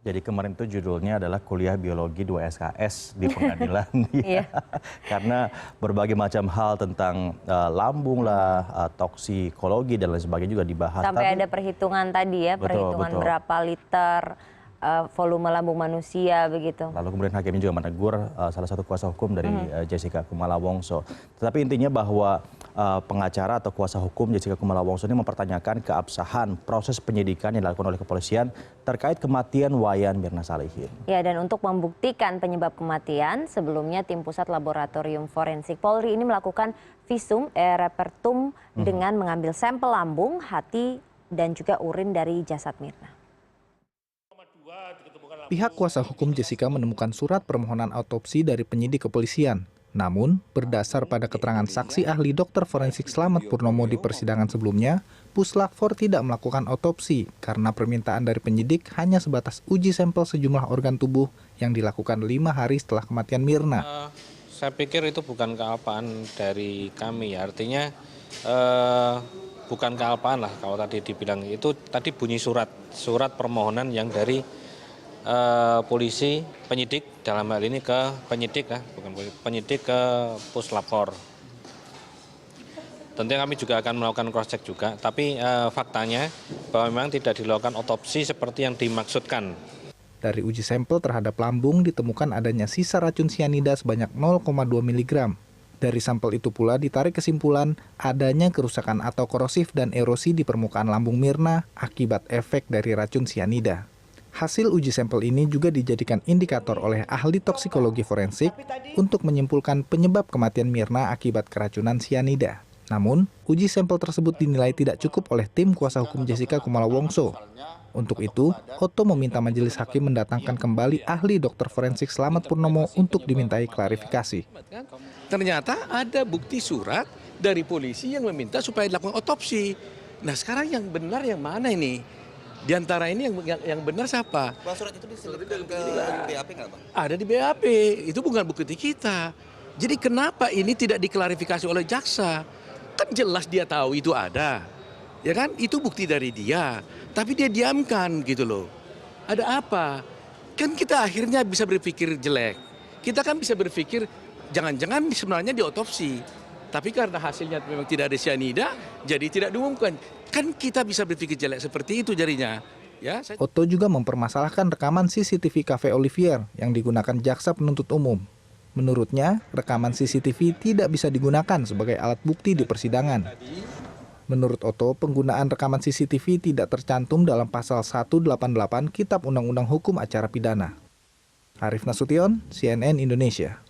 Jadi kemarin itu judulnya adalah kuliah biologi 2 SKS di pengadilan. Iya. Karena berbagai macam hal tentang lambung lah, toksikologi dan lain sebagainya juga dibahas. Sampai ada perhitungan tadi ya, perhitungan betul. berapa liter volume lambung manusia begitu. Lalu kemudian hakimnya juga menegur salah satu kuasa hukum dari Jessica Kumala Wongso. Tetapi intinya bahwa pengacara atau kuasa hukum Jessica Kumala Wongso ini mempertanyakan keabsahan proses penyidikan yang dilakukan oleh kepolisian terkait kematian Wayan Mirna Salihin. Ya, dan untuk membuktikan penyebab kematian, sebelumnya tim Pusat Laboratorium Forensik Polri ini melakukan visum repertum dengan mengambil sampel lambung, hati, dan juga urin dari jasad Mirna. Pihak kuasa hukum Jessica menemukan surat permohonan autopsi dari penyidik kepolisian. Namun, berdasar pada keterangan saksi ahli dokter forensik Slamet Purnomo di persidangan sebelumnya, Puslapfor tidak melakukan autopsi karena permintaan dari penyidik hanya sebatas uji sampel sejumlah organ tubuh yang dilakukan 5 hari setelah kematian Mirna. Saya pikir itu bukan kealpaan dari kami, artinya bukan kealpaan lah kalau tadi dibilang. Itu tadi bunyi surat permohonan yang dari polisi, penyidik dalam hal ini ke penyidik ya, bukan penyidik ke Puslapfor. Tentunya kami juga akan melakukan cross check juga, tapi faktanya bahwa memang tidak dilakukan otopsi seperti yang dimaksudkan. Dari uji sampel terhadap lambung ditemukan adanya sisa racun sianida sebanyak 0,2 mg. Dari sampel itu pula ditarik kesimpulan adanya kerusakan atau korosif dan erosi di permukaan lambung Mirna akibat efek dari racun sianida. Hasil uji sampel ini juga dijadikan indikator oleh ahli toksikologi forensik untuk menyimpulkan penyebab kematian Mirna akibat keracunan sianida. Namun, uji sampel tersebut dinilai tidak cukup oleh tim kuasa hukum Jessica Kumala Wongso. Untuk itu, Otto meminta majelis hakim mendatangkan kembali ahli dokter forensik Slamet Purnomo untuk dimintai klarifikasi. Ternyata ada bukti surat dari polisi yang meminta supaya dilakukan otopsi. Nah sekarang yang benar yang mana ini? Di antara ini yang benar siapa? Surat itu diselipkan ke BAP nggak, Bang? Ada di BAP, itu bukan bukti kita. Jadi kenapa ini tidak diklarifikasi oleh jaksa? Kan jelas dia tahu itu ada. Ya kan? Itu bukti dari dia. Tapi dia diamkan gitu loh. Ada apa? Kan kita akhirnya bisa berpikir jelek. Kita kan bisa berpikir jangan-jangan sebenarnya diotopsi. Tapi karena hasilnya memang tidak ada sianida, jadi tidak diumumkan. Kan kita bisa berpikir jelek seperti itu jadinya. Ya, Otto juga mempermasalahkan rekaman CCTV Cafe Olivier yang digunakan jaksa penuntut umum. Menurutnya, rekaman CCTV tidak bisa digunakan sebagai alat bukti di persidangan. Menurut Otto, penggunaan rekaman CCTV tidak tercantum dalam pasal 188 Kitab Undang-Undang Hukum Acara Pidana. Arif Nasution, CNN Indonesia.